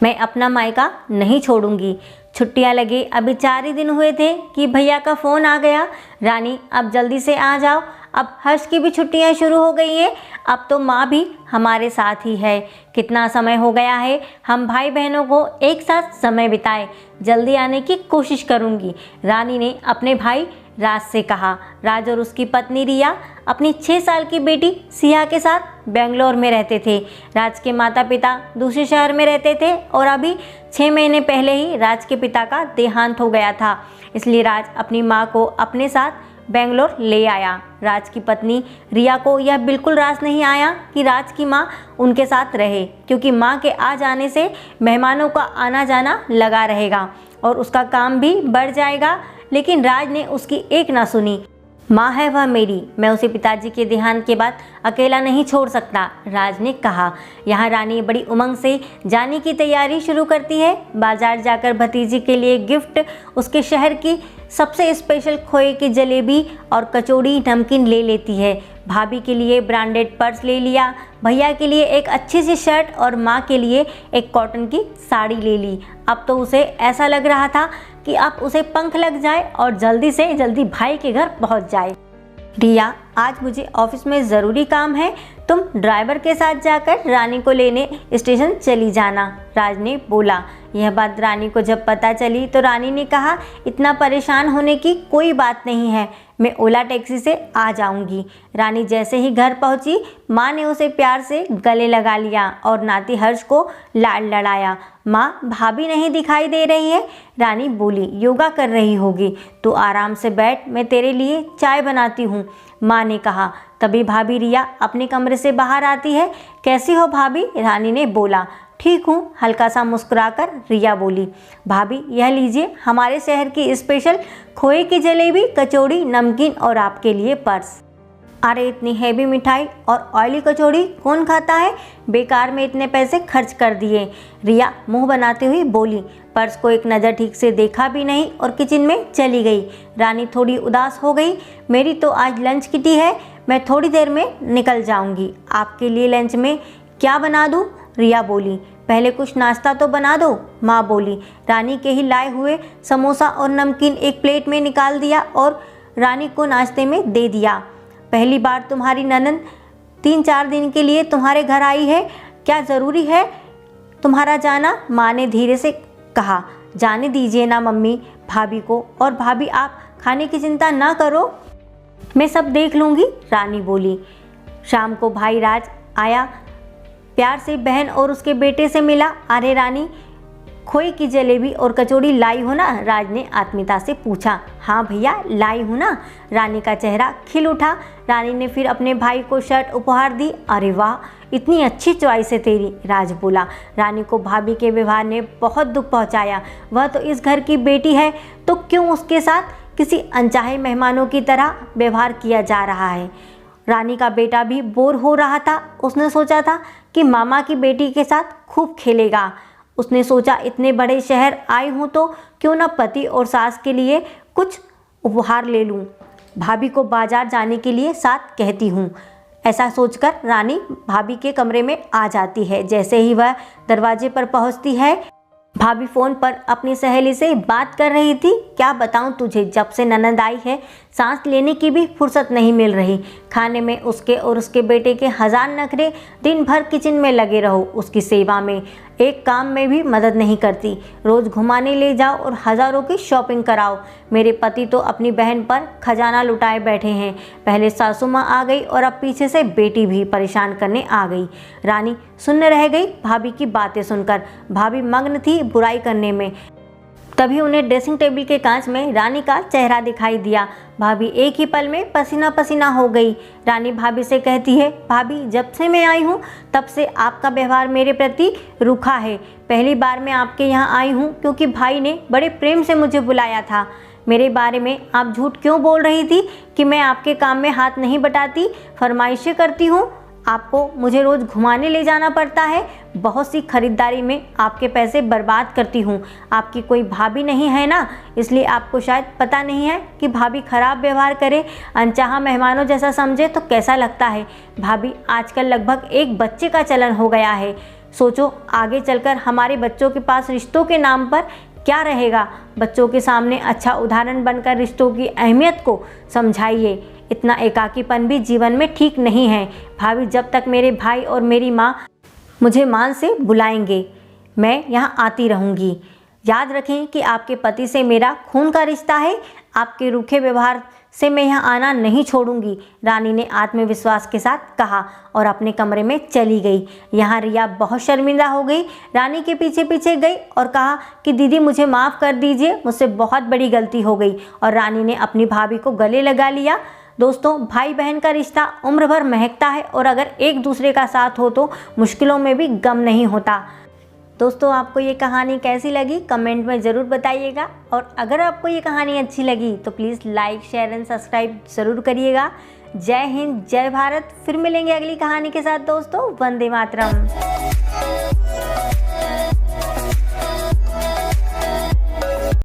मैं अपना मायका नहीं छोड़ूंगी। छुट्टियां लगे अभी 4 ही दिन हुए थे कि भैया का फ़ोन आ गया, रानी अब जल्दी से आ जाओ, अब हर्ष की भी छुट्टियां शुरू हो गई हैं, अब तो माँ भी हमारे साथ ही है। कितना समय हो गया है हम भाई बहनों को एक साथ समय बिताए, जल्दी आने की कोशिश करूँगी, रानी ने अपने भाई राज से कहा। राज और उसकी पत्नी रिया अपनी 6 साल की बेटी सिया के साथ बेंगलोर में रहते थे। राज के माता पिता दूसरे शहर में रहते थे और अभी 6 महीने पहले ही राज के पिता का देहांत हो गया था, इसलिए राज अपनी माँ को अपने साथ बेंगलोर ले आया। राज की पत्नी रिया को यह बिल्कुल रास नहीं आया कि राज की माँ उनके साथ रहे, क्योंकि माँ के आ जाने से मेहमानों का आना जाना लगा रहेगा और उसका काम भी बढ़ जाएगा। लेकिन राज ने उसकी एक ना सुनी। माँ है वह मेरी, मैं उसे पिताजी के देहांत के बाद अकेला नहीं छोड़ सकता, राज ने कहा। यहाँ रानी बड़ी उमंग से जाने की तैयारी शुरू करती है। बाजार जाकर भतीजी के लिए गिफ्ट उसके शहर की सबसे स्पेशल खोए की जलेबी और कचौड़ी नमकीन ले लेती है। भाभी के लिए ब्रांडेड पर्स ले लिया, भैया के लिए एक अच्छी सी शर्ट और माँ के लिए एक कॉटन की साड़ी ले ली। अब तो उसे ऐसा लग रहा था कि अब उसे पंख लग जाए और जल्दी से जल्दी भाई के घर पहुँच जाए। रिया, आज मुझे ऑफिस में ज़रूरी काम है, तुम ड्राइवर के साथ जाकर रानी को लेने स्टेशन चली जाना, राज ने बोला। यह बात रानी को जब पता चली तो रानी ने कहा, इतना परेशान होने की कोई बात नहीं है, मैं ओला टैक्सी से आ जाऊंगी। रानी जैसे ही घर पहुंची, माँ ने उसे प्यार से गले लगा लिया और नाती हर्ष को लाड लड़ाया। माँ, भाभी नहीं दिखाई दे रही है, रानी बोली, योगा कर रही होगी, तू आराम से बैठ, मैं तेरे लिए चाय बनाती हूँ, माँ ने कहा। तभी भाभी रिया अपने कमरे से बाहर आती है। कैसी हो भाभी, रानी ने बोला। ठीक हूँ, हल्का सा मुस्कुराकर रिया बोली। भाभी, यह लीजिए हमारे शहर की स्पेशल खोए की जलेबी, कचौड़ी, नमकीन और आपके लिए पर्स। अरे इतनी हैवी मिठाई और ऑयली कचौड़ी कौन खाता है, बेकार में इतने पैसे खर्च कर दिए, रिया मुंह बनाते हुए बोली। पर्स को एक नज़र ठीक से देखा भी नहीं और किचन में चली गई। रानी थोड़ी उदास हो गई। मेरी तो आज लंच किटी है, मैं थोड़ी देर में निकल जाऊंगी, आपके लिए लंच में क्या बना दूं, रिया बोली। पहले कुछ नाश्ता तो बना दो, माँ बोली। रानी के ही लाए हुए समोसा और नमकीन एक प्लेट में निकाल दिया और रानी को नाश्ते में दे दिया। पहली बार तुम्हारी ननद 3-4 दिन के लिए तुम्हारे घर आई है, क्या ज़रूरी है तुम्हारा जाना, माँ ने धीरे से कहा। जाने दीजिए ना मम्मी भाभी को, और भाभी आप खाने की चिंता ना करो, मैं सब देख लूँगी, रानी बोली। शाम को भाई राज आया, प्यार से बहन और उसके बेटे से मिला। अरे रानी, खोए की जलेबी और कचौड़ी लाई हो ना, राज ने आत्मीयता से पूछा। हाँ भैया लाई हूँ ना, रानी का चेहरा खिल उठा। रानी ने फिर अपने भाई को शर्ट उपहार दी। अरे वाह, इतनी अच्छी चॉइस है तेरी, राज बोला। रानी को भाभी के व्यवहार ने बहुत दुख पहुँचाया। वह तो इस घर की बेटी है, तो क्यों उसके साथ किसी अनचाहे मेहमानों की तरह व्यवहार किया जा रहा है। रानी का बेटा भी बोर हो रहा था। उसने सोचा था कि मामा की बेटी के साथ खूब खेलेगा। उसने सोचा इतने बड़े शहर आई हूँ तो क्यों ना पति और सास के लिए कुछ उपहार ले लूँ, भाभी को बाजार जाने के लिए साथ कहती हूँ। ऐसा सोचकर रानी भाभी के कमरे में आ जाती है। जैसे ही वह दरवाजे पर पहुँचती है, भाभी फ़ोन पर अपनी सहेली से बात कर रही थी। क्या बताऊं तुझे, जब से ननद आई है सांस लेने की भी फुर्सत नहीं मिल रही। खाने में उसके और उसके बेटे के 1000 नखरे, दिन भर किचन में लगे रहो उसकी सेवा में, एक काम में भी मदद नहीं करती। रोज़ घुमाने ले जाओ और हज़ारों की शॉपिंग कराओ। मेरे पति तो अपनी बहन पर खजाना लुटाए बैठे हैं। पहले सासू माँ आ गई और अब पीछे से बेटी भी परेशान करने आ गई। रानी सुन्न रह गई भाभी की बातें सुनकर। भाभी मग्न थी बुराई करने में। तभी उन्हें ड्रेसिंग टेबल के कांच में रानी का चेहरा दिखाई दिया। भाभी एक ही पल में पसीना पसीना हो गई। रानी भाभी से कहती है, भाभी जब से मैं आई हूँ तब से आपका व्यवहार मेरे प्रति रूखा है। पहली बार मैं आपके यहाँ आई हूँ क्योंकि भाई ने बड़े प्रेम से मुझे बुलाया था। मेरे बारे में आप झूठ क्यों बोल रही थी कि मैं आपके काम में हाथ नहीं बटाती, फरमाइशें करती हूँ, आपको मुझे रोज़ घुमाने ले जाना पड़ता है, बहुत सी खरीदारी में आपके पैसे बर्बाद करती हूँ। आपकी कोई भाभी नहीं है ना, इसलिए आपको शायद पता नहीं है कि भाभी खराब व्यवहार करे, अनचाहा मेहमानों जैसा समझे तो कैसा लगता है। भाभी आजकल लगभग एक बच्चे का चलन हो गया है। सोचो आगे चलकर हमारे बच्चों के पास रिश्तों के नाम पर क्या रहेगा। बच्चों के सामने अच्छा उदाहरण बनकर रिश्तों की अहमियत को समझाइए। इतना एकाकीपन भी जीवन में ठीक नहीं है। भाभी, जब तक मेरे भाई और मेरी माँ मुझे मान से बुलाएंगे मैं यहाँ आती रहूँगी। याद रखें कि आपके पति से मेरा खून का रिश्ता है। आपके रूखे व्यवहार से मैं यहाँ आना नहीं छोड़ूंगी, रानी ने आत्मविश्वास के साथ कहा और अपने कमरे में चली गई। यहाँ रिया बहुत शर्मिंदा हो गई। रानी के पीछे पीछे गई और कहा कि दीदी मुझे माफ़ कर दीजिए, मुझसे बहुत बड़ी गलती हो गई। और रानी ने अपनी भाभी को गले लगा लिया। दोस्तों, भाई बहन का रिश्ता उम्र भर महकता है और अगर एक दूसरे का साथ हो तो मुश्किलों में भी गम नहीं होता। दोस्तों, आपको ये कहानी कैसी लगी कमेंट में ज़रूर बताइएगा। और अगर आपको ये कहानी अच्छी लगी तो please like, share and subscribe ज़रूर करिएगा। जय हिंद, जय भारत। फिर मिलेंगे अगली कहानी के साथ दोस्तों। वंदे मातरम।